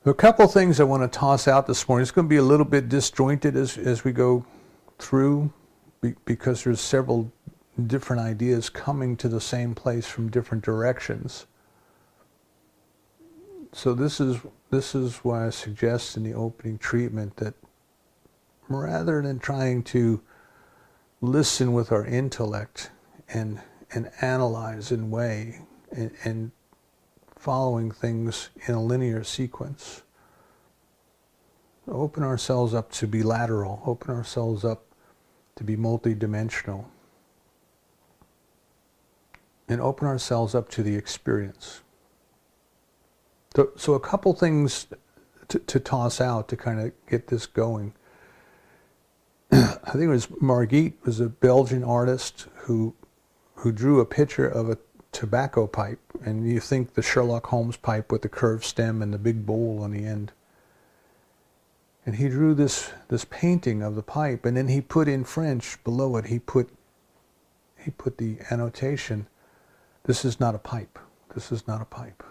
A couple things I want to toss out this morning. It's going to be a little bit disjointed as we go through because there's several different ideas coming to the same place from different directions. So this is why I suggest in the opening treatment that rather than trying to listen with our intellect and analyze and weigh and following things in a linear sequence, open ourselves up to be lateral, open ourselves up to be multidimensional, and open ourselves up to the experience. So a couple things to toss out to kind of get this going. I think it was Margit, was a Belgian artist who drew a picture of a tobacco pipe, and you think the Sherlock Holmes pipe with the curved stem and the big bowl on the end. And he drew this painting of the pipe, and then he put in French below it, he put the annotation, "This is not a pipe. This is not a pipe."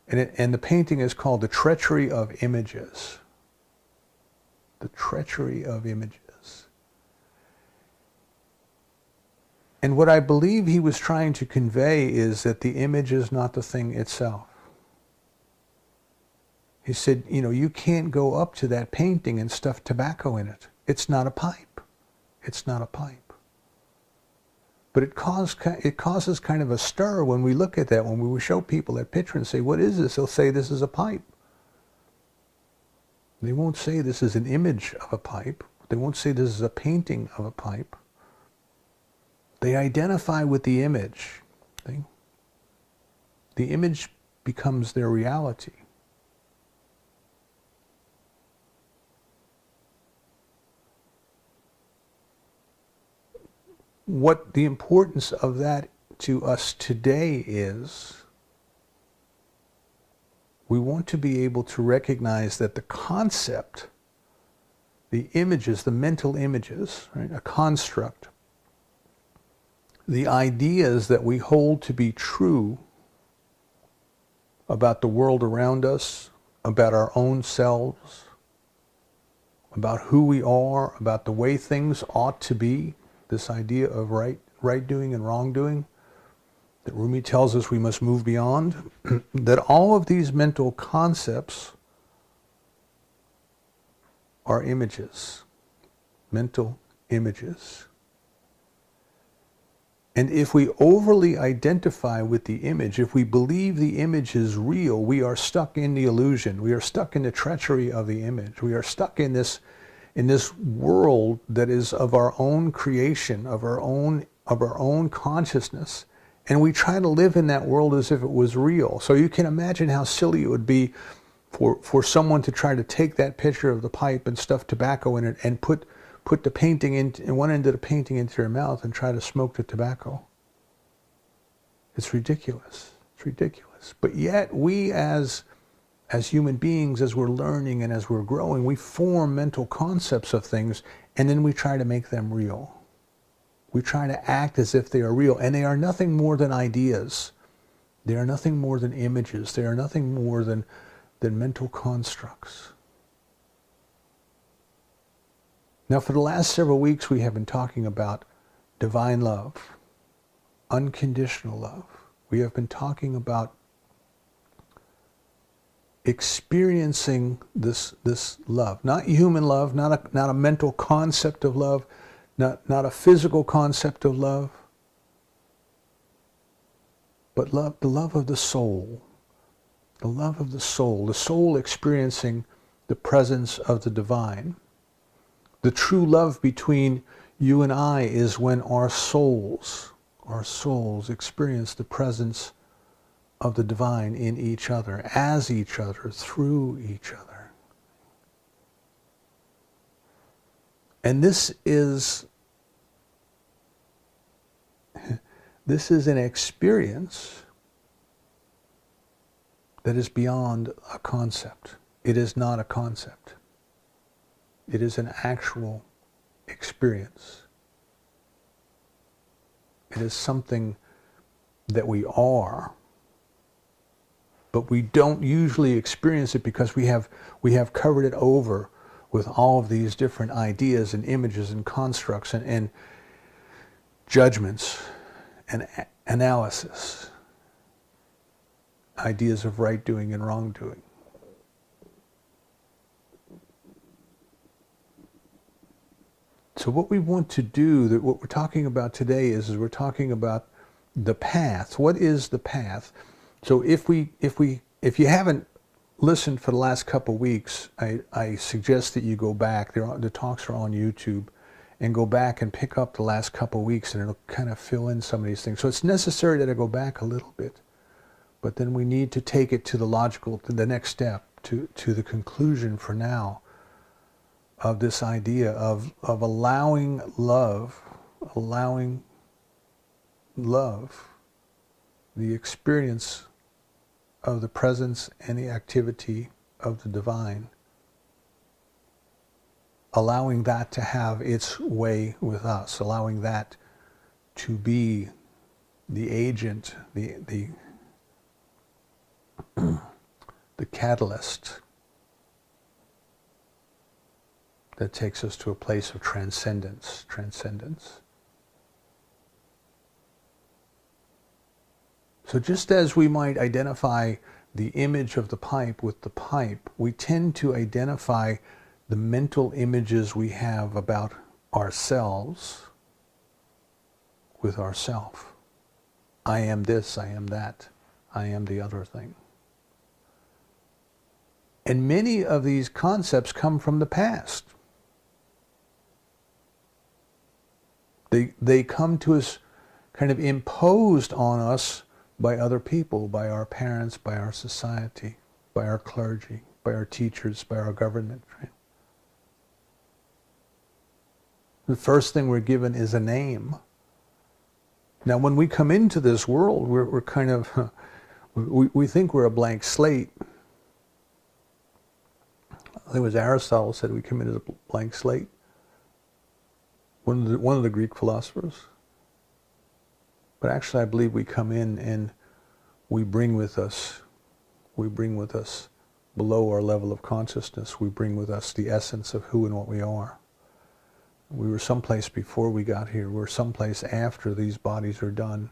And the painting is called "The Treachery of Images." The treachery of images. And what I believe he was trying to convey is that the image is not the thing itself. He said, you can't go up to that painting and stuff tobacco in it. It's not a pipe. It's not a pipe. But it causes kind of a stir when we look at that, when we show people that picture and say, "What is this?" They'll say, "This is a pipe." They won't say this is an image of a pipe. They won't say this is a painting of a pipe. They identify with the image. The image becomes their reality. What the importance of that to us today is, we want to be able to recognize that the concept, the images, the mental images, right, a construct, the ideas that we hold to be true about the world around us, about our own selves, about who we are, about the way things ought to be, this idea of right doing and wrong doing, that Rumi tells us we must move beyond, that all of these mental concepts are images, mental images. And if we overly identify with the image, if we believe the image is real, we are stuck in the illusion. We are stuck in the treachery of the image. We are stuck in this world that is of our own creation, of our own consciousness. And we try to live in that world as if it was real. So you can imagine how silly it would be for someone to try to take that picture of the pipe and stuff tobacco in it and put the painting in one end of the painting into their mouth and try to smoke the tobacco. It's ridiculous. It's ridiculous. But yet we as human beings, as we're learning and as we're growing, we form mental concepts of things and then we try to make them real. We try to act as if they are real, and they are nothing more than ideas. They are nothing more than images. They are nothing more than mental constructs. Now, for the last several weeks, we have been talking about divine love, unconditional love. We have been talking about experiencing this love, not human love, not a mental concept of love, not a physical concept of love, but love, the love of the soul, the love of the soul experiencing the presence of the divine. The true love between you and I is when our souls experience the presence of the divine in each other, as each other, through each other. And this is an experience that is beyond a concept. It is not a concept. It is an actual experience. It is something that we are, but we don't usually experience it because we have covered it over with all of these different ideas and images and constructs and judgments and analysis, ideas of right doing and wrong doing. So what we want to do, that what we're talking about today is we're talking about the path. What is the path? So if you haven't listened for the last couple of weeks, I suggest that you go back. The talks are on YouTube, and go back and pick up the last couple of weeks, and it'll kind of fill in some of these things. So it's necessary that I go back a little bit, but then we need to take it to the next step, to the conclusion for now, of this idea of allowing love, the experience of the presence and the activity of the divine, allowing that to have its way with us, allowing that to be the agent, the catalyst that takes us to a place of transcendence. So just as we might identify the image of the pipe with the pipe, we tend to identify the mental images we have about ourselves with ourself. I am this, I am that, I am the other thing. And many of these concepts come from the past. They come to us kind of imposed on us by other people, by our parents, by our society, by our clergy, by our teachers, by our government. Right? The first thing we're given is a name. Now, when we come into this world, we're kind of, we think we're a blank slate. I think it was Aristotle said we come in as a blank slate. One of the Greek philosophers. But actually, I believe we come in and we bring with us below our level of consciousness, we bring with us the essence of who and what we are. We were someplace before we got here. We're someplace after these bodies are done.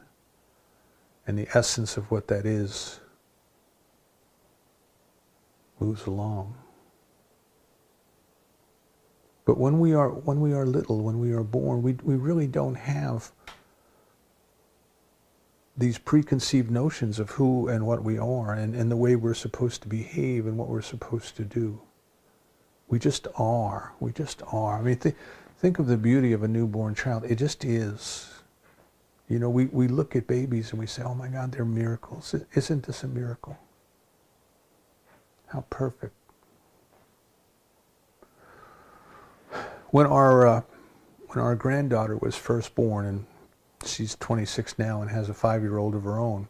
And the essence of what that is moves along. But when we are little, when we are born, we really don't have these preconceived notions of who and what we are and the way we're supposed to behave and what we're supposed to do. We just are. I mean, think of the beauty of a newborn child. It just is. You know, we look at babies and we say, oh my God, they're miracles. Isn't this a miracle? How perfect. When our granddaughter was first born, and she's 26 now and has a 5-year-old of her own,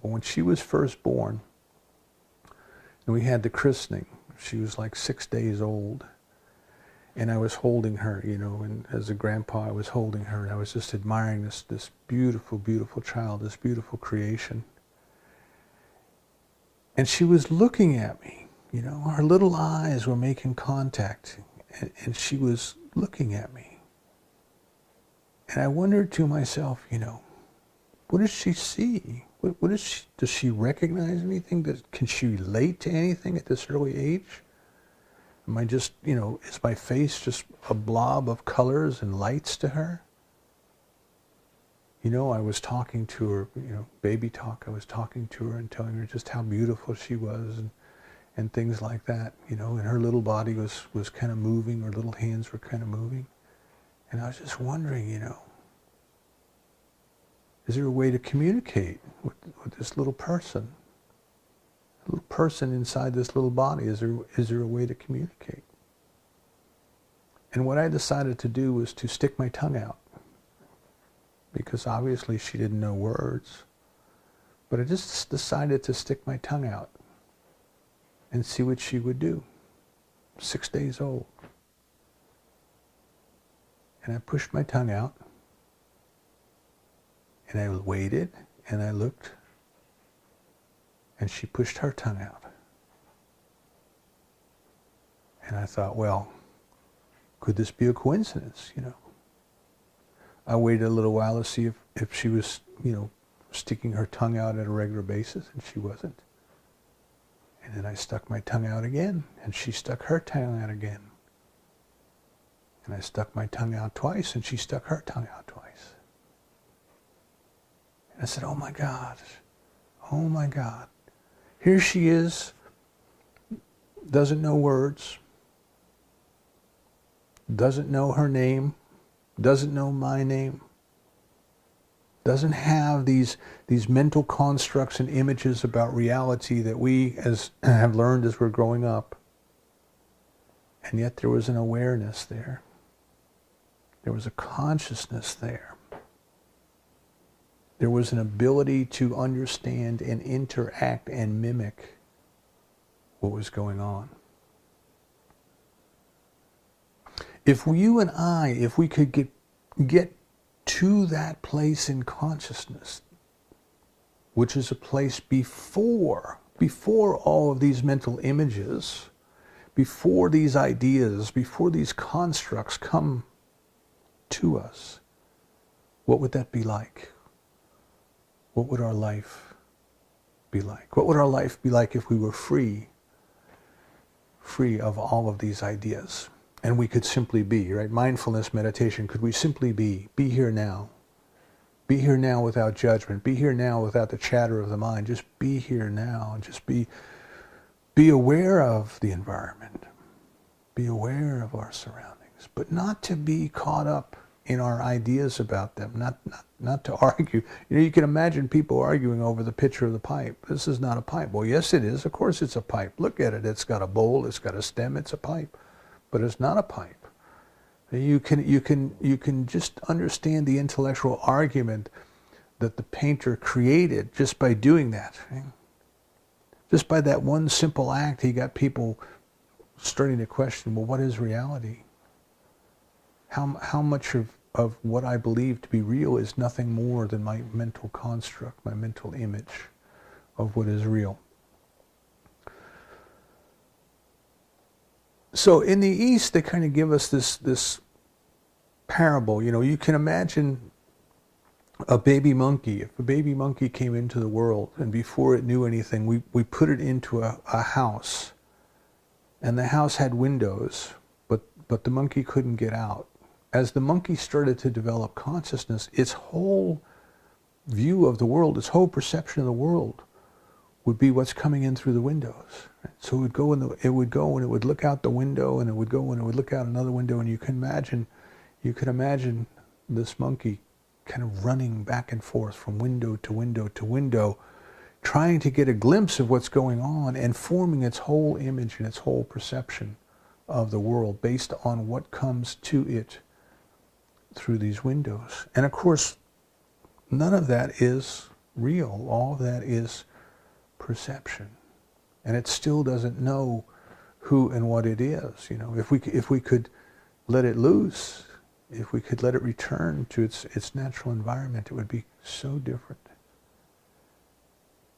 when she was first born, and we had the christening, she was like 6 days old, and I was holding her, you know, and as a grandpa I was holding her, and I was just admiring this beautiful, beautiful child, this beautiful creation. And she was looking at me, you know, her little eyes were making contact. And she was looking at me. And I wondered to myself, you know, what does she see? Does she recognize anything? Can she relate to anything at this early age? Am I just, you know, is my face just a blob of colors and lights to her? You know, I was talking to her, you know, baby talk. I was talking to her and telling her just how beautiful she was and things like that, you know, and her little body was kind of moving, her little hands were kind of moving. And I was just wondering, you know, is there a way to communicate with this little person? A little person inside this little body, is there a way to communicate? And what I decided to do was to stick my tongue out, because obviously she didn't know words. But I just decided to stick my tongue out and see what she would do. 6 days old. And I pushed my tongue out, and I waited, and I looked, And she pushed her tongue out. And I thought, well, could this be a coincidence, you know? I waited a little while to see if she was, you know, sticking her tongue out at a regular basis, and she wasn't. And then I stuck my tongue out again, and she stuck her tongue out again. And I stuck my tongue out twice, and she stuck her tongue out twice. And I said, oh my God, oh my God. Here she is, doesn't know words, doesn't know her name, doesn't know my name, doesn't have these mental constructs and images about reality that we have learned as we're growing up. And yet there was an awareness there. There was a consciousness there. There was an ability to understand and interact and mimic what was going on. If you and I, if we could get to that place in consciousness, which is a place before all of these mental images, before these ideas, before these constructs come to us, what would that be like? What would our life be like? What would our life be like if we were free of all of these ideas? And we could simply be, right? Mindfulness meditation, could we simply be here now? Be here now without judgment. Be here now without the chatter of the mind. Just be here now. Just be aware of the environment. Be aware of our surroundings. But not to be caught up in our ideas about them. Not to argue. You know, you can imagine people arguing over the pitcher of the pipe. This is not a pipe. Well, yes, it is. Of course it's a pipe. Look at it. It's got a bowl. It's got a stem. It's a pipe. But it's not a pipe. You can just understand the intellectual argument that the painter created just by doing that. Right? Just by that one simple act, he got people starting to question, well, what is reality? How much of what I believe to be real is nothing more than my mental construct, my mental image of what is real? So in the East, they kind of give us this parable. You know, you can imagine a baby monkey. If a baby monkey came into the world, and before it knew anything, we put it into a house, and the house had windows, but the monkey couldn't get out. As the monkey started to develop consciousness, its whole view of the world, its whole perception of the world, would be what's coming in through the windows. Right? So it would go and it would look out the window, and it would go and it would look out another window, and you could imagine this monkey kind of running back and forth from window to window to window, trying to get a glimpse of what's going on and forming its whole image and its whole perception of the world based on what comes to it through these windows. And of course, none of that is real. All of that is perception, and it still doesn't know who and what it is. You know, if we could let it loose, if we could let it return to its natural environment, it would be so different.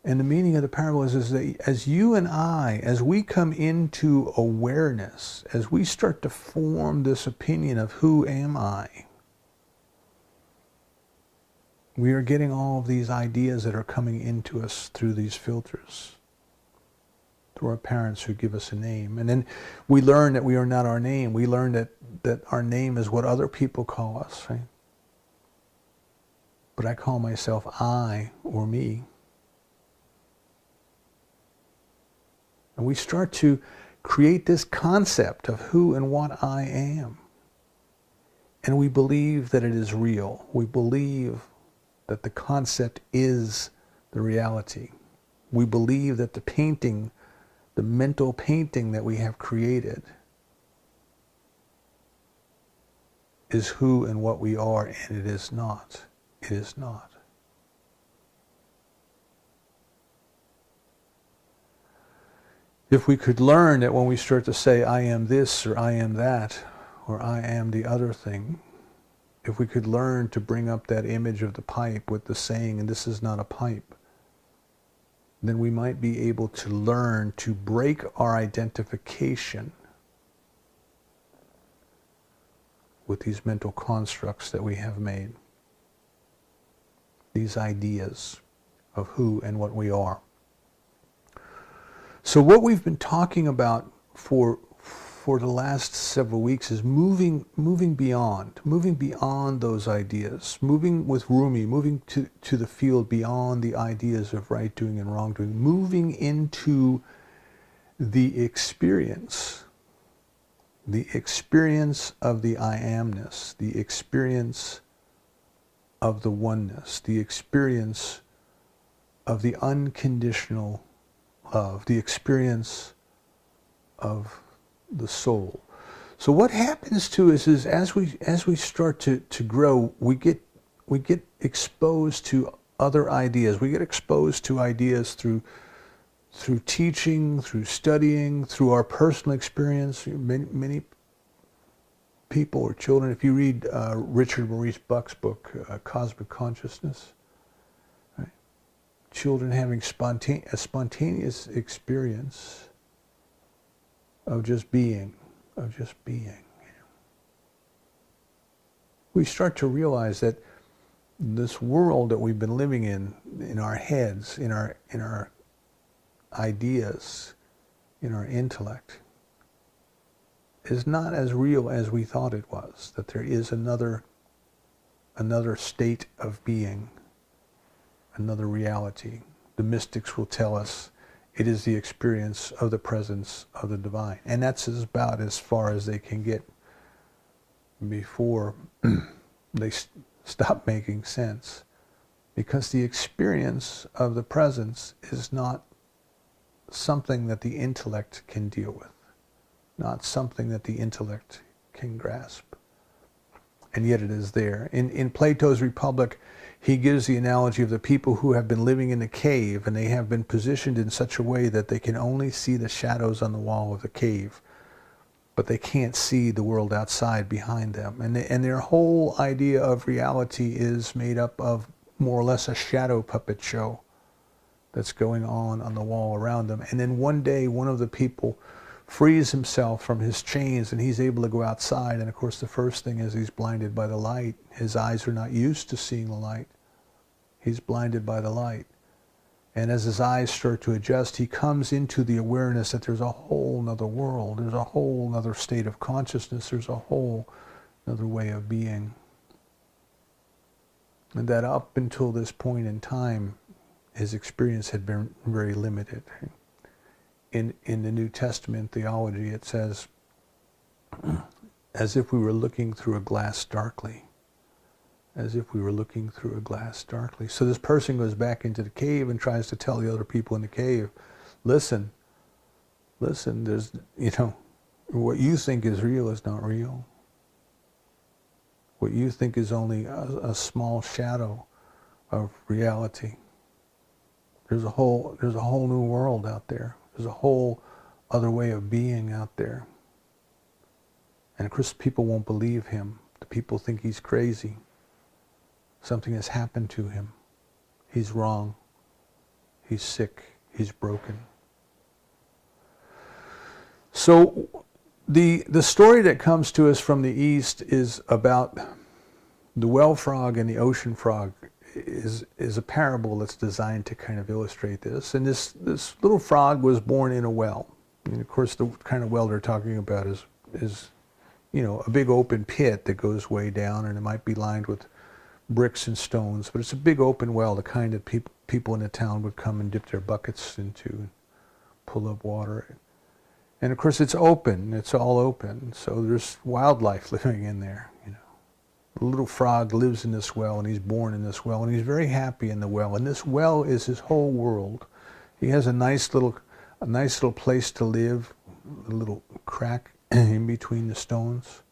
And the meaning of the parable is that as you and I, as we come into awareness, as we start to form this opinion of who am I, we are getting all of these ideas that are coming into us through these filters, through our parents who give us a name. And then we learn that we are not our name. We learn that our name is what other people call us, right? But I call myself I or me. And we start to create this concept of who and what I am. And we believe that it is real. We believe that the concept is the reality. We believe that the painting, the mental painting that we have created, is who and what we are, and it is not. It is not. If we could learn that when we start to say, I am this, or I am that, or I am the other thing, if we could learn to bring up that image of the pipe with the saying, and this is not a pipe, then we might be able to learn to break our identification with these mental constructs that we have made, these ideas of who and what we are. So what we've been talking about for the last several weeks is moving beyond those ideas, moving with Rumi, moving to the field beyond the ideas of right doing and wrong doing, moving into the experience of the I amness, the experience of the oneness, the experience of the unconditional love, the experience of the soul. So what happens to us is as we start to grow, we get exposed to other ideas. We get exposed to ideas through teaching, through studying, through our personal experience. Many people or children, if you read Richard Maurice Buck's book, Cosmic Consciousness, right? Children having a spontaneous experience of just being. We start to realize that this world that we've been living in our heads, in our ideas, in our intellect, is not as real as we thought it was, that there is another state of being, another reality. The mystics will tell us it is the experience of the presence of the divine. And that's about as far as they can get before they stop making sense. Because the experience of the presence is not something that the intellect can deal with, not something that the intellect can grasp. And yet it is there. In Plato's Republic, he gives the analogy of the people who have been living in a cave, and they have been positioned in such a way that they can only see the shadows on the wall of the cave, but they can't see the world outside behind them. And their whole idea of reality is made up of more or less a shadow puppet show that's going on the wall around them. And then one day, one of the people frees himself from his chains, and he's able to go outside. And of course, the first thing is he's blinded by the light. His eyes are not used to seeing the light. He's blinded by the light. And as his eyes start to adjust, he comes into the awareness that there's a whole nother world. There's a whole nother state of consciousness. There's a whole nother way of being. And that up until this point in time, his experience had been very limited. In the New Testament theology, it says, as if we were looking through a glass darkly. As if we were looking through a glass darkly. So this person goes back into the cave and tries to tell the other people in the cave, listen, there's, what you think is real is not real. What you think is only a small shadow of reality. There's a whole new world out there. There's a whole other way of being out there. And of course, people won't believe him. The people think he's crazy. Something has happened to him. He's wrong. He's sick. He's broken. So the story that comes to us from the East is about the well frog and the ocean frog. Is a parable that's designed to kind of illustrate this. And this little frog was born in a well. And of course, the kind of well they're talking about is a big open pit that goes way down, and it might be lined with bricks and stones, but it's a big open well, the kind that people in the town would come and dip their buckets into and pull up water. And of course, it's open. It's all open. So there's wildlife living in there. The little frog lives in this well, and he's born in this well, and he's very happy in the well. And this well is his whole world. He has a nice little place to live, a little crack in between the stones.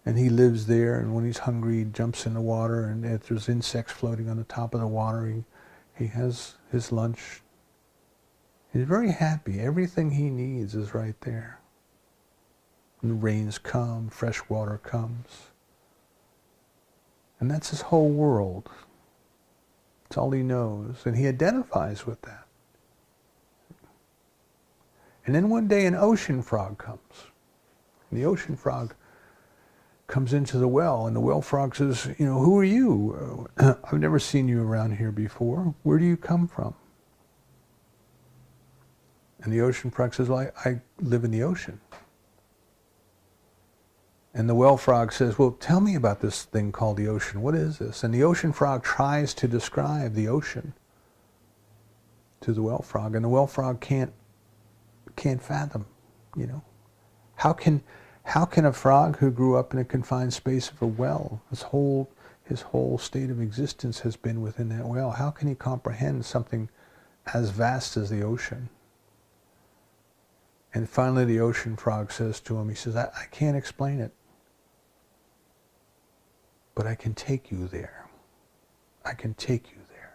And he lives there, and when he's hungry, he jumps in the water, and if there's insects floating on the top of the water, he has his lunch. He's very happy. Everything he needs is right there. When the rains come, fresh water comes. And that's his whole world. It's all he knows. And he identifies with that. And then one day an ocean frog comes. And the ocean frog comes into the well, and the well frog says, who are you? I've never seen you around here before. Where do you come from? And the ocean frog says, well, I live in the ocean. And the well frog says, well, tell me about this thing called the ocean. What is this? And the ocean frog tries to describe the ocean to the well frog, and the well frog can't fathom, How can a frog who grew up in a confined space of a well, his whole state of existence has been within that well, how can he comprehend something as vast as the ocean? And finally the ocean frog says to him, he says, I can't explain it, but I can take you there. I can take you there.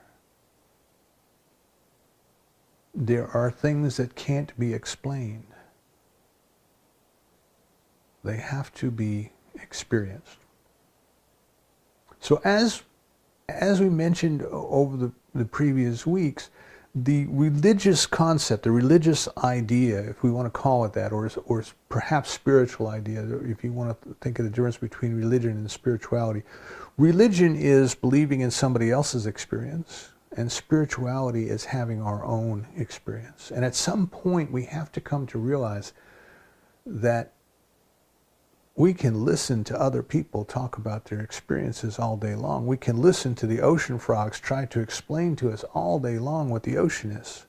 There are things that can't be explained. They have to be experienced. So as we mentioned over the previous weeks, the religious concept, the religious idea, if we want to call it that, or perhaps spiritual idea, if you want to think of the difference between religion and spirituality. Religion is believing in somebody else's experience, and spirituality is having our own experience. And at some point we have to come to realize that we can listen to other people talk about their experiences all day long. We can listen to the ocean frogs try to explain to us all day long what the ocean is.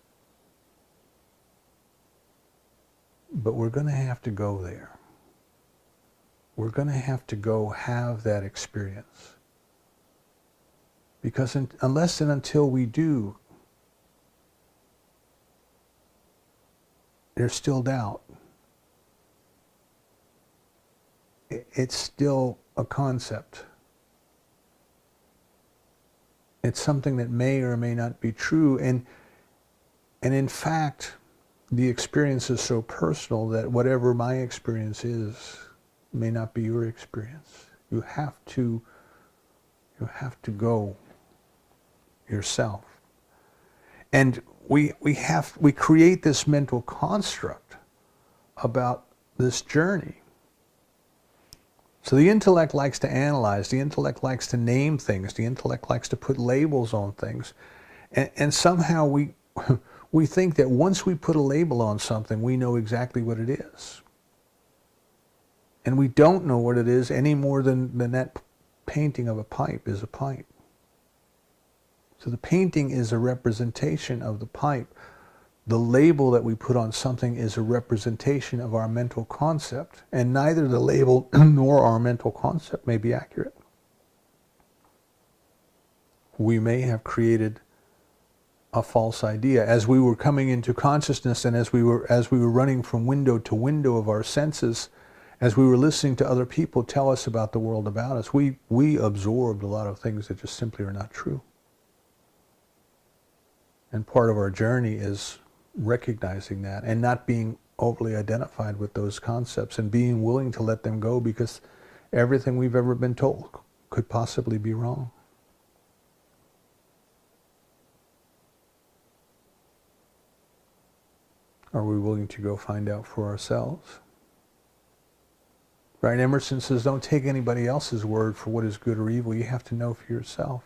But we're going to have to go there. We're going to have to go have that experience. Because unless and until we do, there's still doubt. It's still a concept. It's something that may or may not be true. And in fact, the experience is so personal that whatever my experience is may not be your experience. You have to go yourself. And we create this mental construct about this journey. So the intellect likes to analyze, the intellect likes to name things, the intellect likes to put labels on things. And somehow we think that once we put a label on something, we know exactly what it is. And we don't know what it is any more than that painting of a pipe is a pipe. So the painting is a representation of the pipe. The label that we put on something is a representation of our mental concept, and neither the label nor our mental concept may be accurate. We may have created a false idea. As we were coming into consciousness, and as we were running from window to window of our senses, as we were listening to other people tell us about the world about us, we absorbed a lot of things that just simply are not true. And part of our journey is recognizing that and not being overly identified with those concepts and being willing to let them go, because everything we've ever been told could possibly be wrong. Are we willing to go find out for ourselves? Right? Emerson says, don't take anybody else's word for what is good or evil. You have to know for yourself.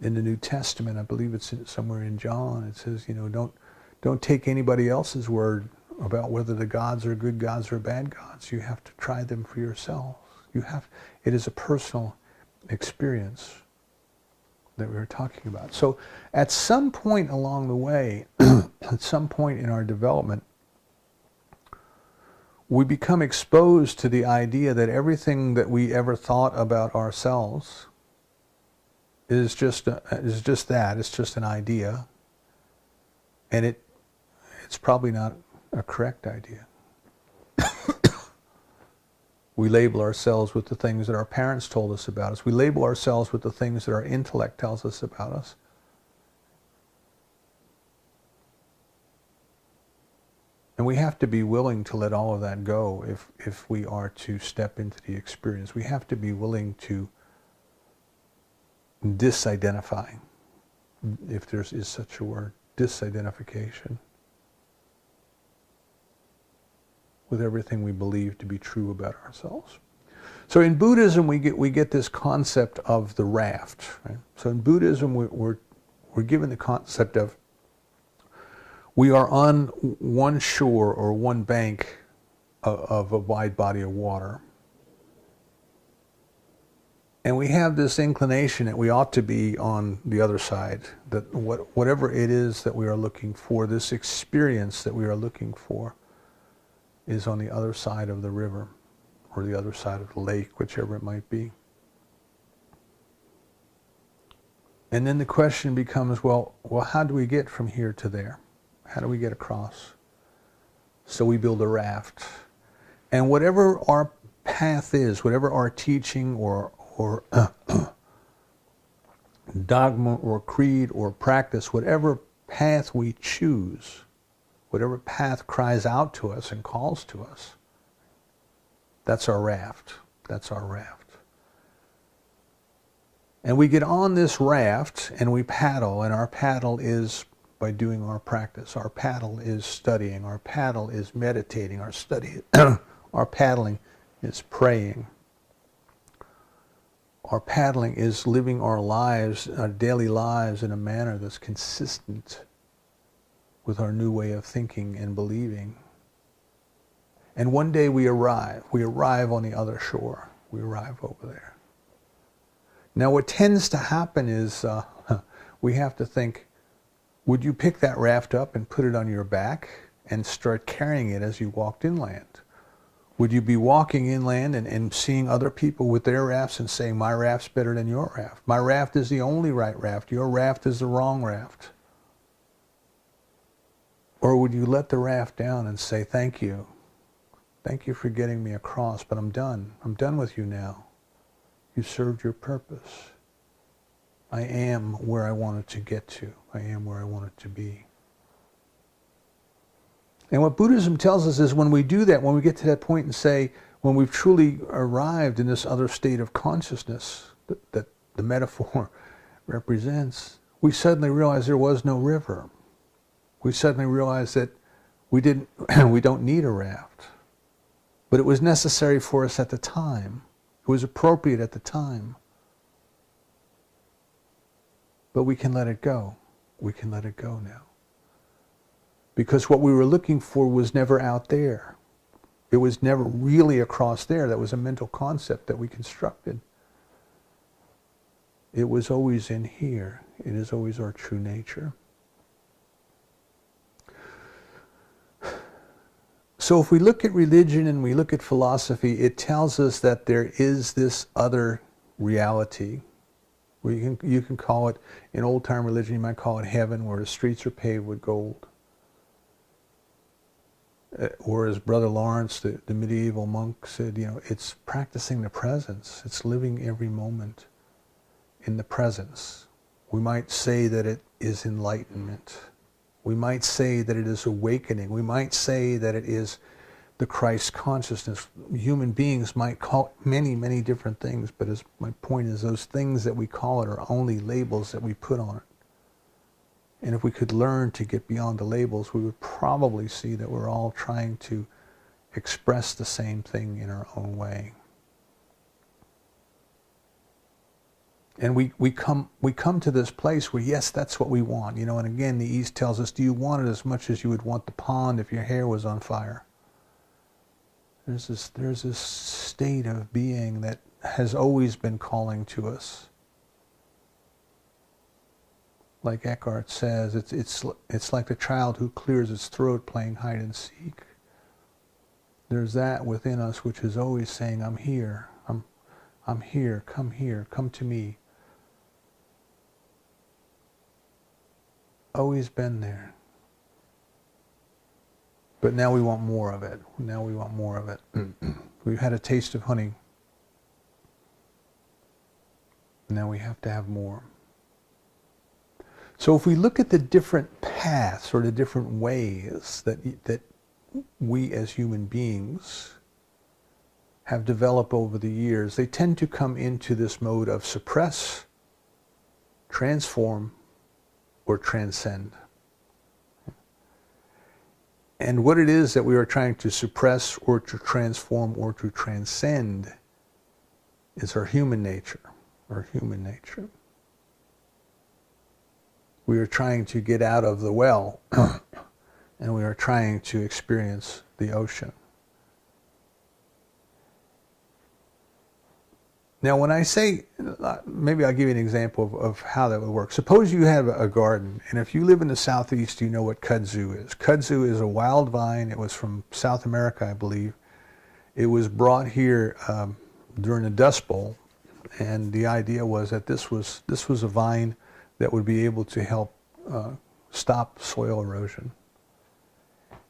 In the New Testament, I believe it's somewhere in John, it says, don't take anybody else's word about whether the gods are good gods or bad gods. You have to try them for yourself. It is a personal experience that we were talking about. So at some point along the way, at some point in our development, we become exposed to the idea that everything that we ever thought about ourselves is just that. It's just an idea, and it's probably not a correct idea. We label ourselves with the things that our parents told us about us. We label ourselves with the things that our intellect tells us about us. And we have to be willing to let all of that go if we are to step into the experience. We have to be willing to disidentify, if there is such a word, disidentification. with everything we believe to be true about ourselves. So in Buddhism, we get this concept of the raft. Right? So in Buddhism, we're given the concept of we are on one shore or one bank of a wide body of water. And we have this inclination that we ought to be on the other side, that whatever it is that we are looking for, this experience that we are looking for, is on the other side of the river or the other side of the lake, whichever it might be. And then the question becomes, well, how do we get from here to there? How do we get across? So we build a raft. And whatever our path is, whatever our teaching or dogma or creed or practice, whatever path we choose, whatever path cries out to us and calls to us, that's our raft. That's our raft. And we get on this raft and we paddle, and our paddle is by doing our practice. Our paddle is studying. Our paddle is meditating. Our paddling is praying. Our paddling is living our lives, our daily lives, in a manner that's consistent with our new way of thinking and believing. And one day we arrive. We arrive on the other shore. We arrive over there. Now what tends to happen is we have to think, would you pick that raft up and put it on your back and start carrying it as you walked inland? Would you be walking inland and seeing other people with their rafts and saying, my raft's better than your raft? My raft is the only right raft. Your raft is the wrong raft. Or would you let the raft down and say, thank you. Thank you for getting me across, but I'm done. I'm done with you now. You served your purpose. I am where I wanted to get to. I am where I wanted to be. And what Buddhism tells us is when we do that, when we get to that point and say, when we've truly arrived in this other state of consciousness that the metaphor represents, we suddenly realize there was no river. We suddenly realize that we don't need a raft. But it was necessary for us at the time. It was appropriate at the time. But we can let it go. We can let it go now. Because what we were looking for was never out there. It was never really across there. That was a mental concept that we constructed. It was always in here. It is always our true nature. So if we look at religion and we look at philosophy, it tells us that there is this other reality. Where you can call it, in old-time religion, you might call it heaven, where the streets are paved with gold. Or as Brother Lawrence, the medieval monk, said, it's practicing the presence. It's living every moment in the presence. We might say that it is enlightenment. We might say that it is awakening. We might say that it is the Christ consciousness. Human beings might call it many, many different things, but my point is, those things that we call it are only labels that we put on it. And if we could learn to get beyond the labels, we would probably see that we're all trying to express the same thing in our own way. And we come to this place where, yes, that's what we want. And again, the East tells us, do you want it as much as you would want the pond if your hair was on fire? There's this state of being that has always been calling to us. Like Eckhart says, it's like the child who clears its throat playing hide and seek. There's that within us which is always saying, I'm here, I'm here, come to me. Always been there. But now we want more of it. Now we want more of it. We've had a taste of honey. Now we have to have more. So if we look at the different paths or the different ways that we as human beings have developed over the years, they tend to come into this mode of suppress, transform, or transcend. And what it is that we are trying to suppress or to transform or to transcend is our human nature. Our human nature. We are trying to get out of the well and we are trying to experience the ocean. Now, when I say, maybe I'll give you an example of how that would work. Suppose you have a garden, and if you live in the southeast, you know what kudzu is. Kudzu is a wild vine. It was from South America, I believe. It was brought here during the Dust Bowl, and the idea was that this was a vine that would be able to help stop soil erosion.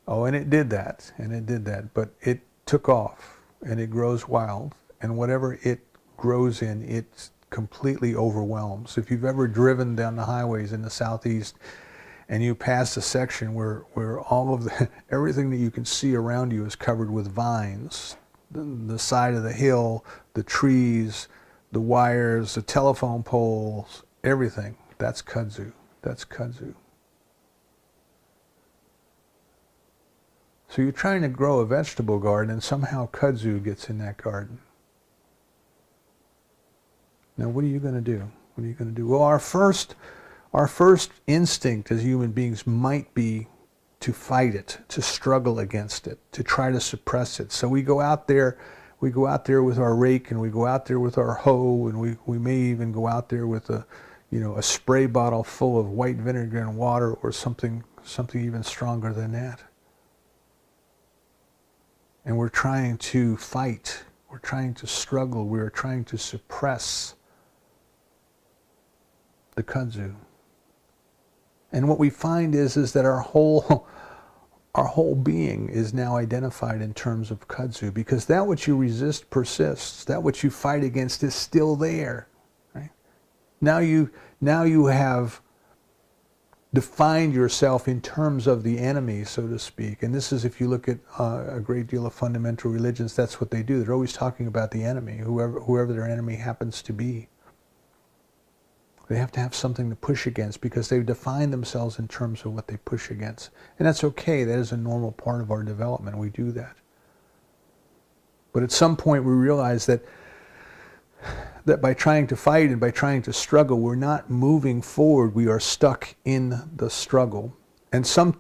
Oh, and it did that, but it took off, and it grows wild, and whatever it grows in, it completely overwhelms. If you've ever driven down the highways in the southeast and you pass a section where all of everything that you can see around you is covered with vines, the side of the hill, the trees, the wires, the telephone poles, everything, that's kudzu. That's kudzu. So you're trying to grow a vegetable garden and somehow kudzu gets in that garden. Now, what are you going to do? What are you going to do? Well, our first instinct as human beings might be to fight it, to struggle against it, to try to suppress it. So we go out there with our rake, and we go out there with our hoe, and we may even go out there with a spray bottle full of white vinegar and water, or something even stronger than that. And we're trying to fight. We're trying to struggle. We're trying to suppress the kudzu. And what we find is that our whole being is now identified in terms of kudzu, because that which you resist persists. That which you fight against is still there. Right? Now you have defined yourself in terms of the enemy, so to speak. And this is, if you look at a great deal of fundamental religions, that's what they do. They're always talking about the enemy, whoever their enemy happens to be. They have to have something to push against because they've defined themselves in terms of what they push against. And that's okay. That is a normal part of our development. We do that. But at some point we realize that by trying to fight and by trying to struggle, we're not moving forward. We are stuck in the struggle. And some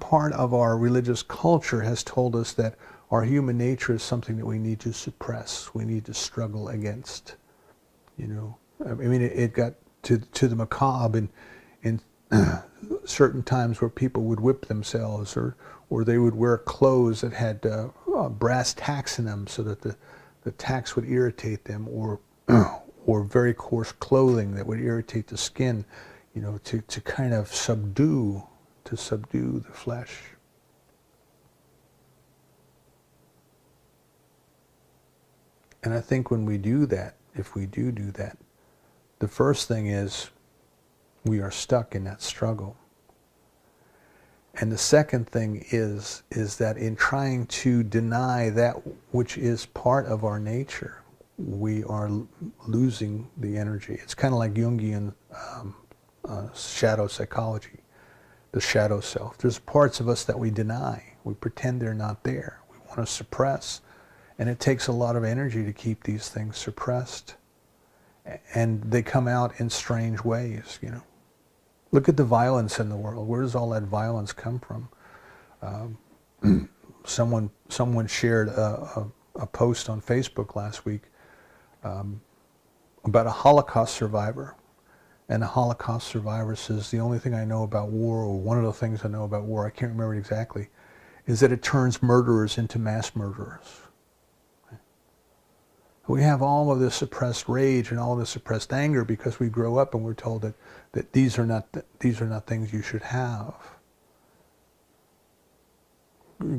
part of our religious culture has told us that our human nature is something that we need to suppress. We need to struggle against. I mean, it got to the macabre in certain times where people would whip themselves, or they would wear clothes that had brass tacks in them so that the tacks would irritate them, or very coarse clothing that would irritate the skin, to kind of subdue the flesh. And I think when we do that, if we do that, the first thing is we are stuck in that struggle. And the second thing is that in trying to deny that which is part of our nature, we are losing the energy. It's kind of like Jungian shadow psychology, the shadow self. There's parts of us that we deny. We pretend they're not there. We want to suppress. And it takes a lot of energy to keep these things suppressed. And they come out in strange ways, Look at the violence in the world. Where does all that violence come from? Someone shared a post on Facebook last week about a Holocaust survivor. And the Holocaust survivor says, the only thing I know about war, or one of the things I know about war, I can't remember it exactly, is that it turns murderers into mass murderers. We have all of this suppressed rage and all of this suppressed anger because we grow up and we're told that these are not things you should have.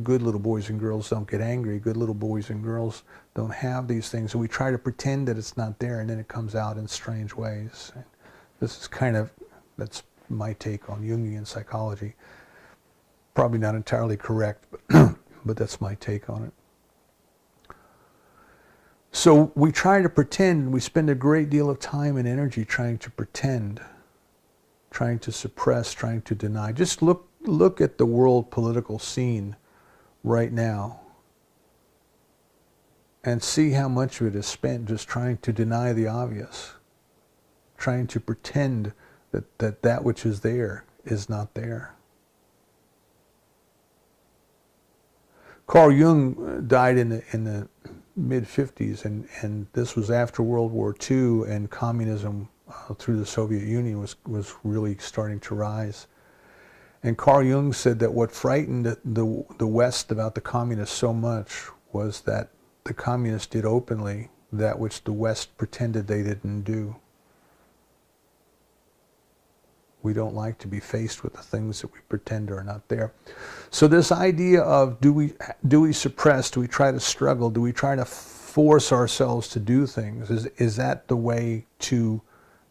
Good little boys and girls don't get angry. Good little boys and girls don't have these things. And we try to pretend that it's not there, and then it comes out in strange ways. And this is that's my take on Jungian psychology. Probably not entirely correct, but that's my take on it. So we try to pretend, and we spend a great deal of time and energy trying to pretend, trying to suppress, trying to deny. Just look look at the world political scene right now and see how much of it is spent just trying to deny the obvious, trying to pretend that which is there is not there. Carl Jung died in the mid-50s, and this was after World War II, and communism through the Soviet Union was really starting to rise. And Carl Jung said that what frightened the West about the communists so much was that the communists did openly that which the West pretended they didn't do. We don't like to be faced with the things that we pretend are not there. So this idea of do we suppress, do we try to struggle, do we try to force ourselves to do things, is that the way to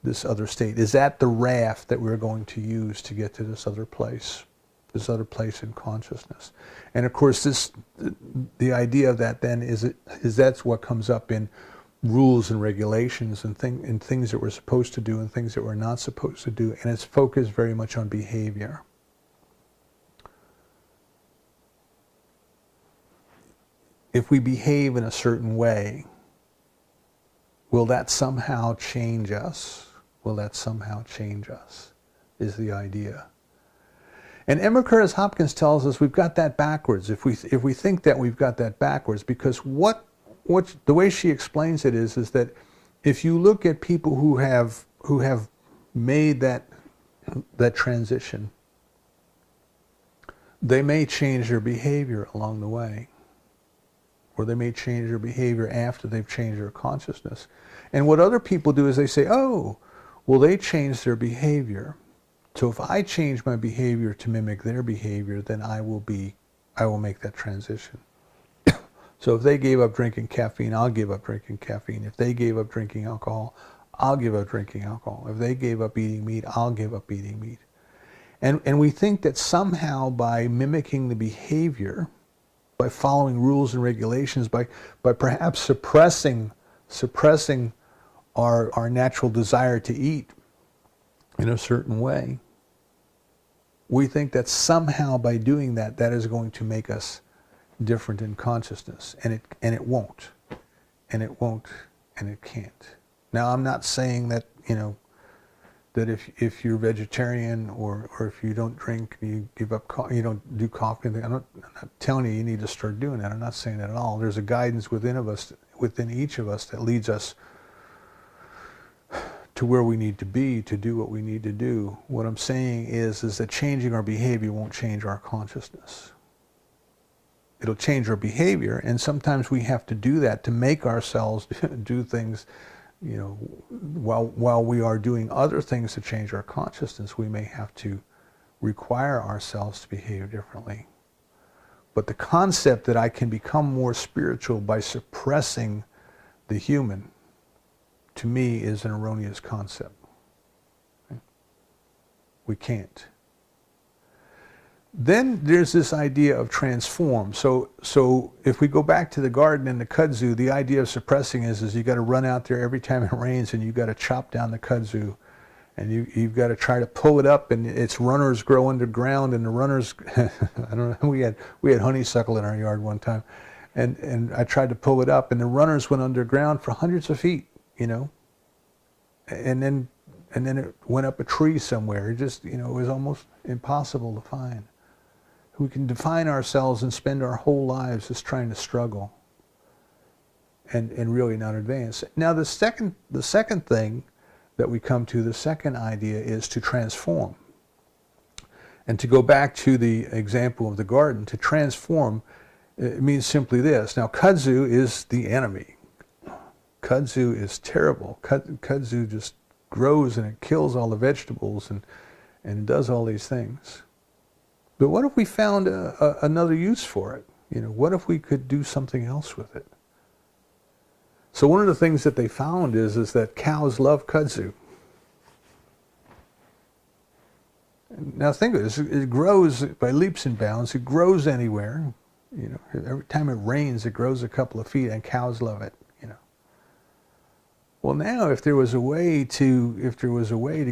this other state? Is that the raft that we're going to use to get to this other place in consciousness? And of course the idea of that then is that's what comes up in rules and regulations and things that we're supposed to do and things that we're not supposed to do, and it's focused very much on behavior. If we behave in a certain way, will that somehow change us? Will that somehow change us, is the idea. And Emma Curtis Hopkins tells us we've got that backwards. If we think that we've got that backwards, because the way she explains it is that if you look at people who have made that transition, they may change their behavior along the way, or they may change their behavior after they've changed their consciousness. And what other people do is they say, oh, well, they changed their behavior, so if I change my behavior to mimic their behavior, then I will make that transition. So if they gave up drinking caffeine, I'll give up drinking caffeine. If they gave up drinking alcohol, I'll give up drinking alcohol. If they gave up eating meat, I'll give up eating meat. And we think that somehow by mimicking the behavior, by following rules and regulations, by perhaps suppressing our natural desire to eat in a certain way, we think that somehow by doing that, that is going to make us different in consciousness, and it won't, and it can't. Now, I'm not saying that that if you're vegetarian or if you don't drink, you give up, you don't do coffee. I'm not telling you need to start doing that. I'm not saying that at all. There's a guidance within each of us that leads us to where we need to be to do what we need to do. What I'm saying is that changing our behavior won't change our consciousness. It'll change our behavior, and sometimes we have to do that to make ourselves do things, while we are doing other things to change our consciousness. We may have to require ourselves to behave differently. But the concept that I can become more spiritual by suppressing the human, to me, is an erroneous concept. We can't. Then there's this idea of transform. So if we go back to the garden and the kudzu, the idea of suppressing is you got to run out there every time it rains and you got to chop down the kudzu, and you've got to try to pull it up, and its runners grow underground, and the runners I don't know, we had honeysuckle in our yard one time, and I tried to pull it up, and the runners went underground for hundreds of feet, and then it went up a tree somewhere. It just, it was almost impossible to find. We can define ourselves and spend our whole lives just trying to struggle and really not advance. Now the second thing that we come to, the second idea, is to transform. And to go back to the example of the garden, to transform, it means simply this. Now kudzu is the enemy. Kudzu is terrible. Kudzu just grows and it kills all the vegetables and it does all these things. But what if we found another use for it? What if we could do something else with it? So one of the things that they found is that cows love kudzu. Now think of this, it grows by leaps and bounds, it grows anywhere. Every time it rains, it grows a couple of feet, and cows love it. Well, now if there was a way to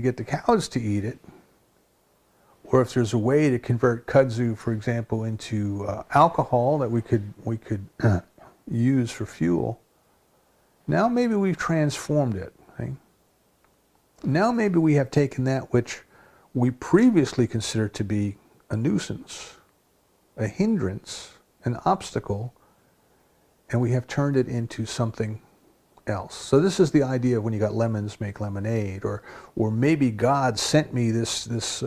get the cows to eat it, or if there's a way to convert kudzu, for example, into alcohol that we could use for fuel, now maybe we've transformed it. Right? Now maybe we have taken that which we previously considered to be a nuisance, a hindrance, an obstacle, and we have turned it into something else. So this is the idea of when you got lemons, make lemonade, or maybe God sent me this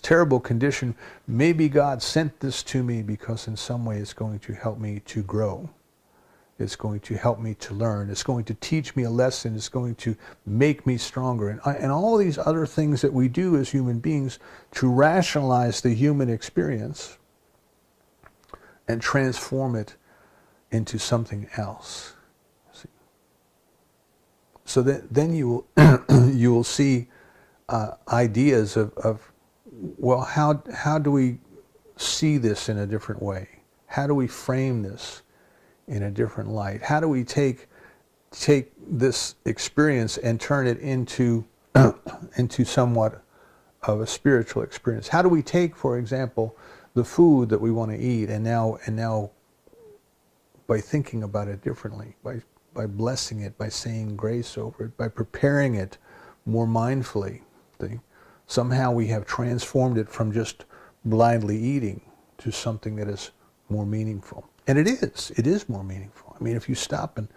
terrible condition. Maybe God sent this to me because in some way it's going to help me to grow. It's going to help me to learn. It's going to teach me a lesson. It's going to make me stronger. And all these other things that we do as human beings to rationalize the human experience and transform it into something else. See? So that then you will see ideas of well, how do we see this in a different way? How do we frame this in a different light? How do we take this experience and turn it into somewhat of a spiritual experience? How do we take, for example, the food that we want to eat and now by thinking about it differently, by blessing it, by saying grace over it, by preparing it more mindfully, somehow we have transformed it from just blindly eating to something that is more meaningful. And it is more meaningful. I mean, if you stop, and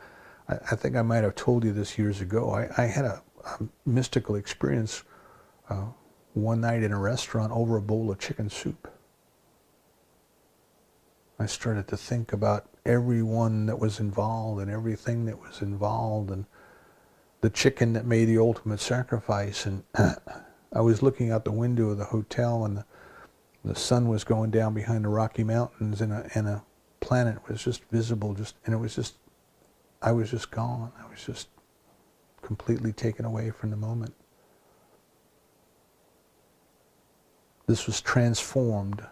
I think I might have told you this years ago, I had a mystical experience one night in a restaurant over a bowl of chicken soup. I started to think about everyone that was involved and everything that was involved and the chicken that made the ultimate sacrifice. And I was looking out the window of the hotel and the sun was going down behind the Rocky Mountains and a planet was just visible, and it was just, I was just gone. I was just completely taken away from the moment. This was transformed,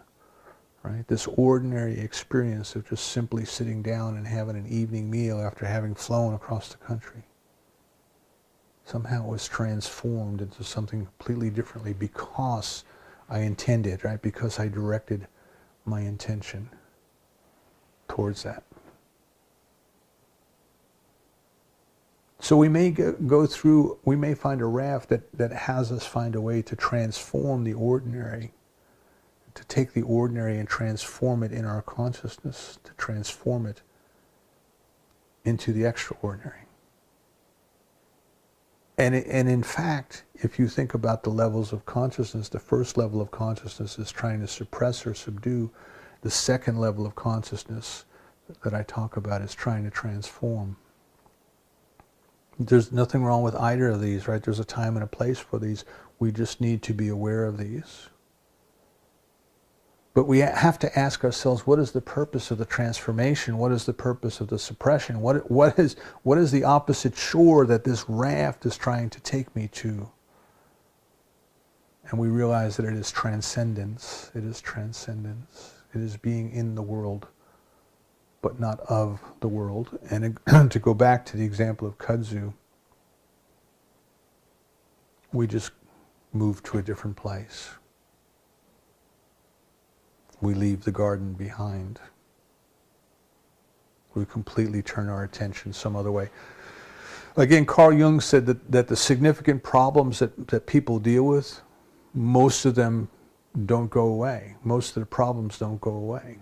right? This ordinary experience of just simply sitting down and having an evening meal after having flown across the country. Somehow it was transformed into something completely differently because I intended, right? Because I directed my intention towards that. So we may go through, we may find a raft that has us find a way to transform the ordinary, to take the ordinary and transform it in our consciousness, to transform it into the extraordinary. And in fact, if you think about the levels of consciousness, the first level of consciousness is trying to suppress or subdue. The second level of consciousness that I talk about is trying to transform. There's nothing wrong with either of these, right? There's a time and a place for these. We just need to be aware of these. But we have to ask ourselves, what is the purpose of the transformation? What is the purpose of the suppression? What is the opposite shore that this raft is trying to take me to? And we realize that it is transcendence. It is transcendence. It is being in the world, but not of the world. And to go back to the example of kudzu, we just move to a different place. We leave the garden behind. We completely turn our attention some other way. Again, Carl Jung said that the significant problems that people deal with, most of them don't go away. Most of the problems don't go away.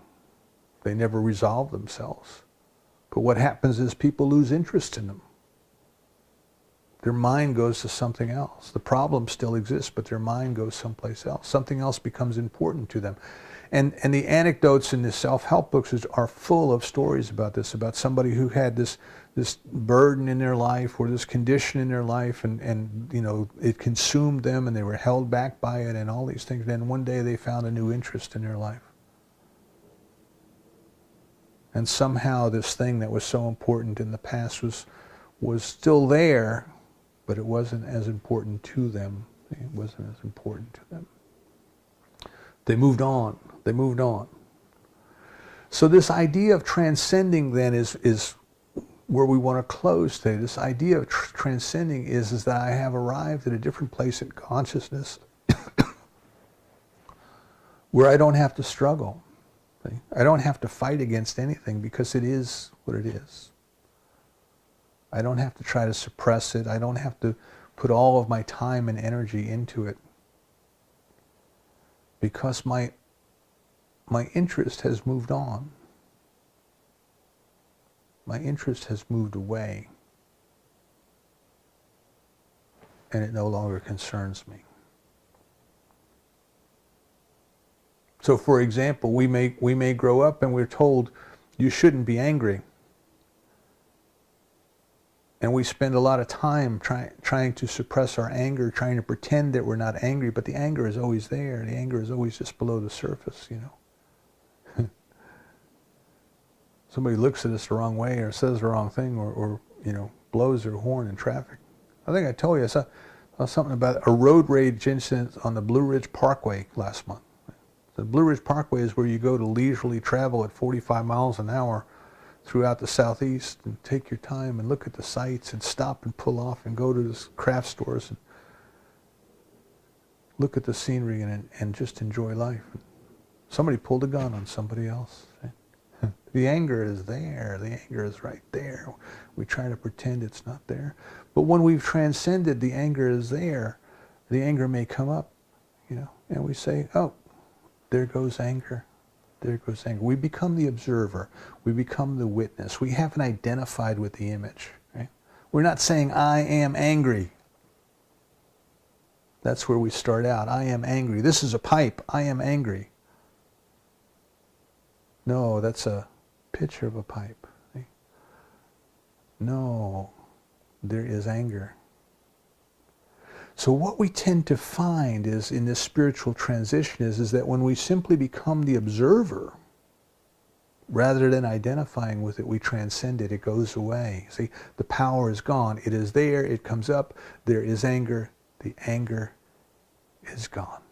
They never resolve themselves. But what happens is people lose interest in them. Their mind goes to something else. The problem still exists, but their mind goes someplace else. Something else becomes important to them. And the anecdotes in the self-help books are full of stories about this, about somebody who had this burden in their life or this condition in their life, and you know, it consumed them and they were held back by it and all these things. And then one day they found a new interest in their life. And somehow this thing that was so important in the past was still there, but it wasn't as important to them. It wasn't as important to them. They moved on. They moved on. So this idea of transcending then is where we want to close today. This idea of transcending is that I have arrived at a different place in consciousness where I don't have to struggle. See? I don't have to fight against anything because it is what it is. I don't have to try to suppress it. I don't have to put all of my time and energy into it, because my interest has moved on. My interest has moved away, and it no longer concerns me. So, for example, we may grow up and we're told you shouldn't be angry, and we spend a lot of time trying to suppress our anger, trying to pretend that we're not angry, but the anger is always there. The anger is always just below the surface, you know. Somebody looks at us the wrong way or says the wrong thing, or you know, blows their horn in traffic. I think I told you, I saw something about a road rage incident on the Blue Ridge Parkway last month. The Blue Ridge Parkway is where you go to leisurely travel at 45 miles an hour throughout the southeast and take your time and look at the sights and stop and pull off and go to the craft stores and look at the scenery and just enjoy life. Somebody pulled a gun on somebody else. The anger is there. The anger is right there. We try to pretend it's not there. But when we've transcended, the anger is there. The anger may come up, you know, and we say, oh, there goes anger. There goes anger. We become the observer. We become the witness. We haven't identified with the image. Right? We're not saying, I am angry. That's where we start out. I am angry. This is a pipe. I am angry. No, that's a picture of a pipe. No, there is anger. So what we tend to find is, in this spiritual transition, is that when we simply become the observer, rather than identifying with it, we transcend it. It goes away. See, the power is gone. It is there. It comes up. There is anger. The anger is gone.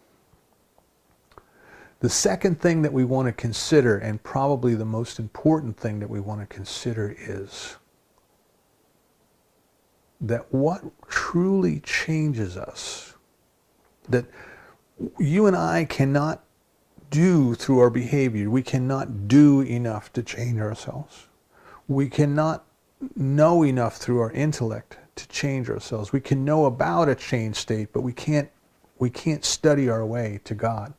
The second thing that we want to consider, and probably the most important thing that we want to consider, is that what truly changes us, that you and I cannot do through our behavior. We cannot do enough to change ourselves. We cannot know enough through our intellect to change ourselves. We can know about a changed state, but we can't study our way to God.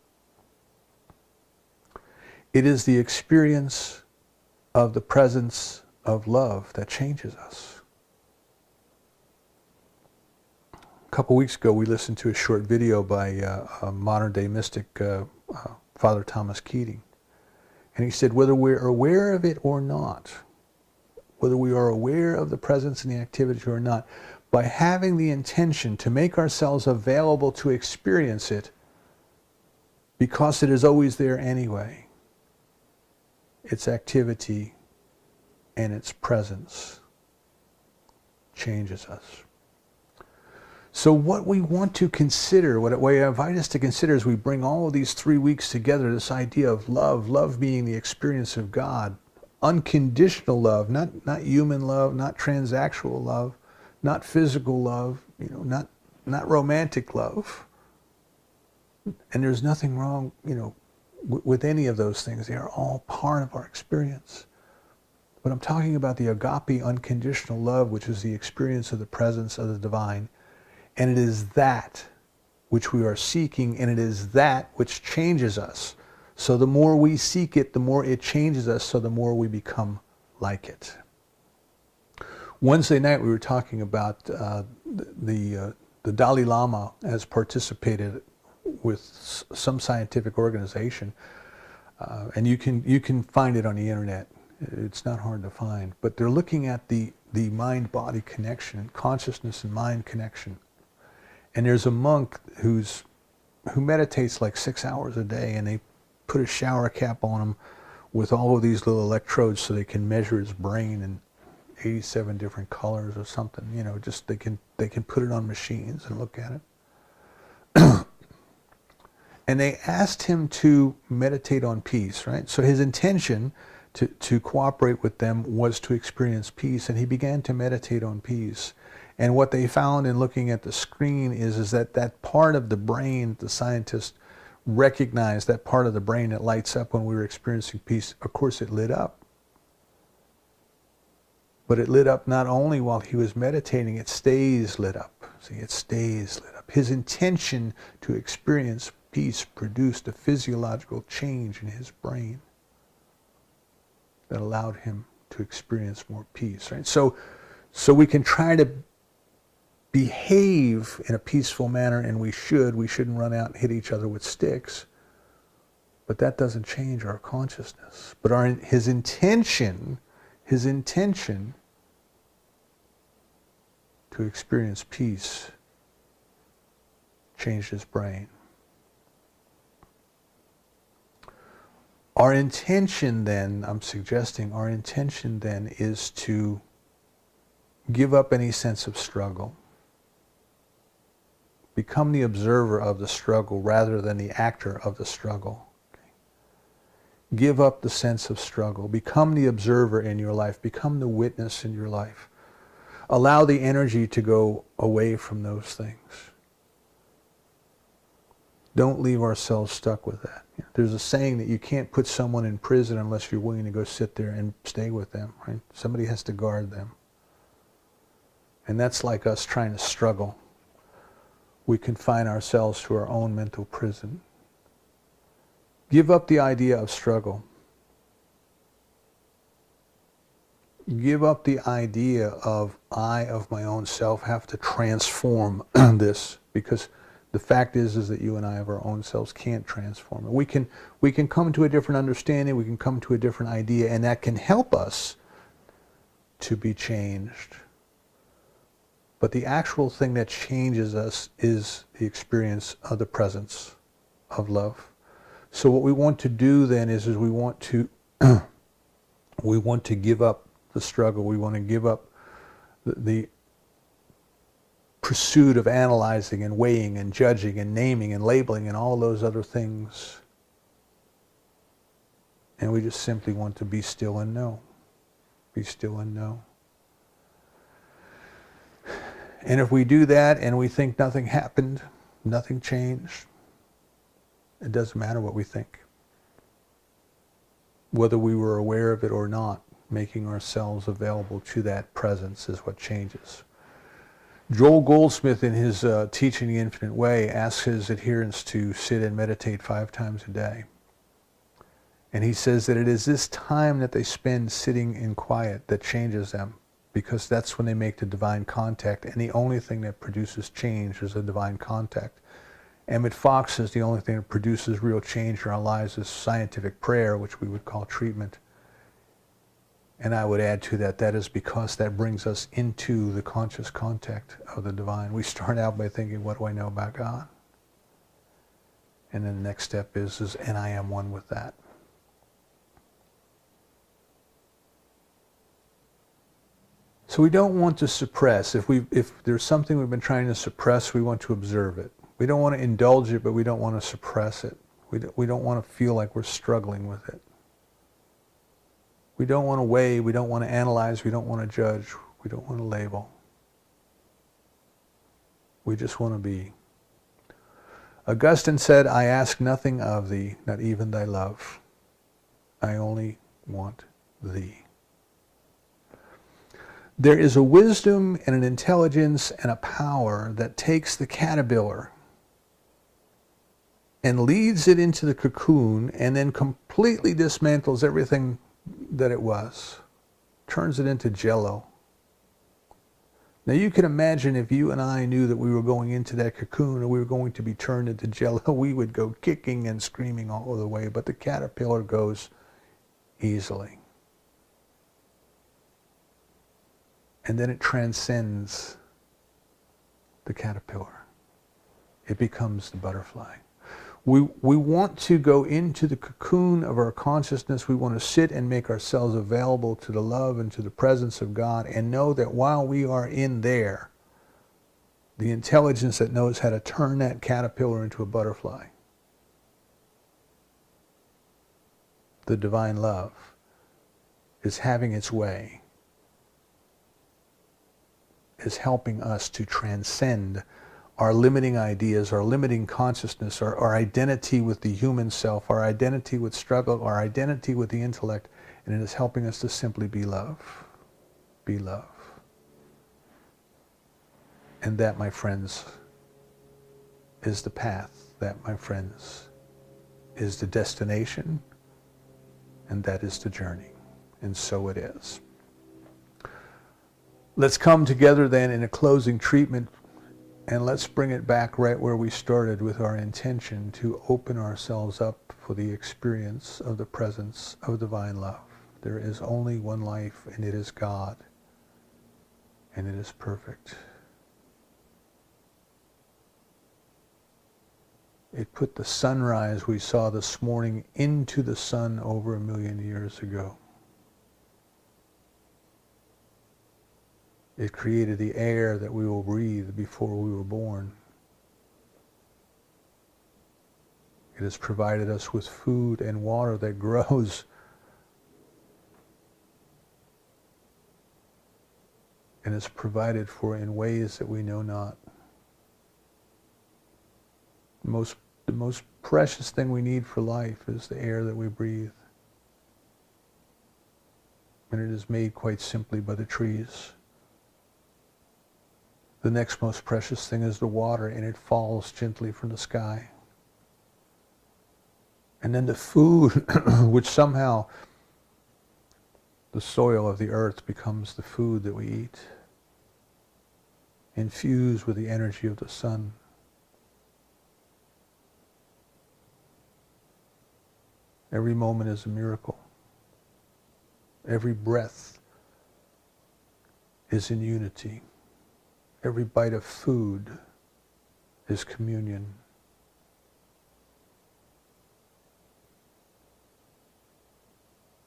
It is the experience of the presence of love that changes us. A couple weeks ago, we listened to a short video by a modern-day mystic, Father Thomas Keating. And he said, whether we're aware of it or not, whether we are aware of the presence and the activity or not, by having the intention to make ourselves available to experience it, because it is always there anyway, its activity and its presence changes us. So what we want to consider, what I invite us to consider as we bring all of these 3 weeks together, this idea of love, love being the experience of God, unconditional love, not human love, not transactional love, not physical love, you know, not romantic love. And there's nothing wrong, you know, with any of those things. They are all part of our experience. But I'm talking about the agape, unconditional love, which is the experience of the presence of the divine. And it is that which we are seeking, and it is that which changes us. So the more we seek it, the more it changes us, so the more we become like it. Wednesday night we were talking about the Dalai Lama has participated with some scientific organization, and you can find it on the internet. It's not hard to find, but they're looking at the mind-body connection, consciousness and mind connection. And there's a monk who meditates like 6 hours a day, and they put a shower cap on him with all of these little electrodes so they can measure his brain in 87 different colors or something. You know, just they can put it on machines and look at it. And they asked him to meditate on peace, right? So his intention to cooperate with them was to experience peace, and he began to meditate on peace. And what they found in looking at the screen is that part of the brain the scientists recognize that part of the brain that lights up when we were experiencing peace. Of course, it lit up. But it lit up not only while he was meditating, it stays lit up. See, it stays lit up. His intention to experience peace produced a physiological change in his brain that allowed him to experience more peace. Right? So we can try to behave in a peaceful manner, and we shouldn't run out and hit each other with sticks, but that doesn't change our consciousness. But his intention to experience peace changed his brain. Our intention then, I'm suggesting, our intention then is to give up any sense of struggle. Become the observer of the struggle rather than the actor of the struggle. Okay? Give up the sense of struggle. Become the observer in your life. Become the witness in your life. Allow the energy to go away from those things. Don't leave ourselves stuck with that. There's a saying that you can't put someone in prison unless you're willing to go sit there and stay with them, right? Somebody has to guard them. And that's like us trying to struggle. We confine ourselves to our own mental prison. Give up the idea of struggle. Give up the idea of I, of my own self, have to transform this, because the fact is that you and I of our own selves can't transform it. We can come to a different understanding, we can come to a different idea, and that can help us to be changed. But the actual thing that changes us is the experience of the presence of love. So what we want to do then is we want to give up the struggle. We want to give up the pursuit of analyzing and weighing and judging and naming and labeling and all those other things. And we just simply want to be still and know. Be still and know. And if we do that and we think nothing happened, nothing changed, it doesn't matter what we think. Whether we were aware of it or not, making ourselves available to that presence is what changes. Joel Goldsmith, in his Teaching the Infinite Way, asks his adherents to sit and meditate 5 times a day. And he says that it is this time that they spend sitting in quiet that changes them, because that's when they make the divine contact, and the only thing that produces change is a divine contact. Emmett Fox says the only thing that produces real change in our lives is scientific prayer, which we would call treatment. And I would add to that, that is because that brings us into the conscious contact of the divine. We start out by thinking, what do I know about God? And then the next step is and I am one with that. So we don't want to suppress. If there's something we've been trying to suppress, we want to observe it. We don't want to indulge it, but we don't want to suppress it. We don't want to feel like we're struggling with it. We don't want to weigh, we don't want to analyze, we don't want to judge, we don't want to label. We just want to be. Augustine said, I ask nothing of thee, not even thy love. I only want thee. There is a wisdom and an intelligence and a power that takes the caterpillar and leads it into the cocoon and then completely dismantles everything that it was, turns it into jello. Now you can imagine if you and I knew that we were going into that cocoon and we were going to be turned into jello, we would go kicking and screaming all the way, but the caterpillar goes easily. And then it transcends the caterpillar. It becomes the butterfly. We want to go into the cocoon of our consciousness. We want to sit and make ourselves available to the love and to the presence of God, and know that while we are in there, the intelligence that knows how to turn that caterpillar into a butterfly, the divine love, is having its way, is helping us to transcend our limiting ideas, our limiting consciousness, our identity with the human self, our identity with struggle, our identity with the intellect, and it is helping us to simply be love. Be love. And that, my friends, is the path. That, my friends, is the destination. And that is the journey. And so it is. Let's come together then in a closing treatment, and let's bring it back right where we started with our intention to open ourselves up for the experience of the presence of divine love. There is only one life, and it is God, and it is perfect. It put the sunrise we saw this morning into the sun over 1 million years ago. It created the air that we will breathe before we were born. It has provided us with food and water that grows. And is provided for in ways that we know not. The most precious thing we need for life is the air that we breathe. And it is made quite simply by the trees. The next most precious thing is the water, and it falls gently from the sky. And then the food, which somehow the soil of the earth becomes the food that we eat, infused with the energy of the sun. Every moment is a miracle. Every breath is in unity. Every bite of food is communion.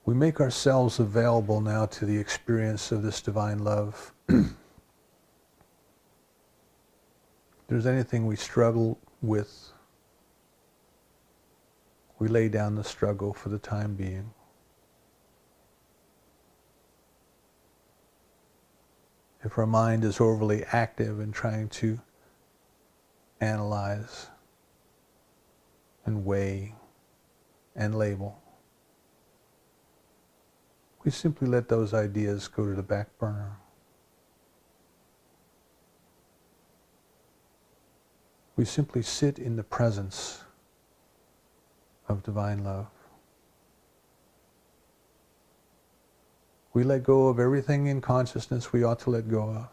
We make ourselves available now to the experience of this divine love. If there's anything we struggle with, we lay down the struggle for the time being. If our mind is overly active in trying to analyze and weigh and label, we simply let those ideas go to the back burner. We simply sit in the presence of divine love. We let go of everything in consciousness we ought to let go of.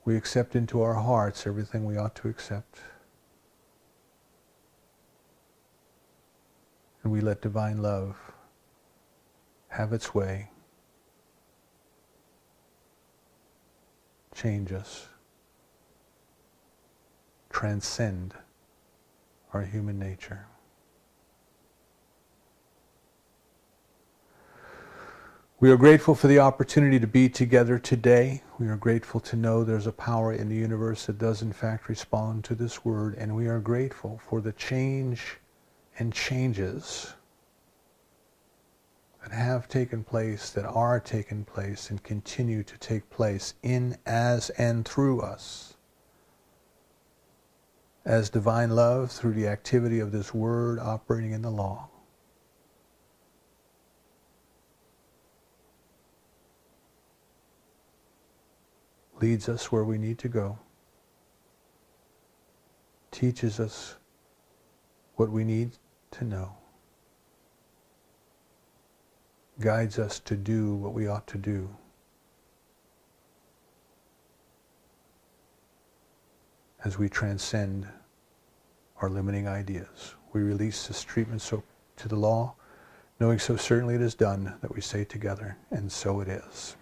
We accept into our hearts everything we ought to accept. And we let divine love have its way, change us, transcend our human nature. We are grateful for the opportunity to be together today. We are grateful to know there's a power in the universe that does in fact respond to this word, and we are grateful for the change and changes that have taken place, that are taking place, and continue to take place in, as, and through us. As divine love through the activity of this word operating in the law. Leads us where we need to go. Teaches us what we need to know. Guides us to do what we ought to do. As we transcend our limiting ideas. We release this treatment to the law, knowing so certainly it is done that we say together, and so it is.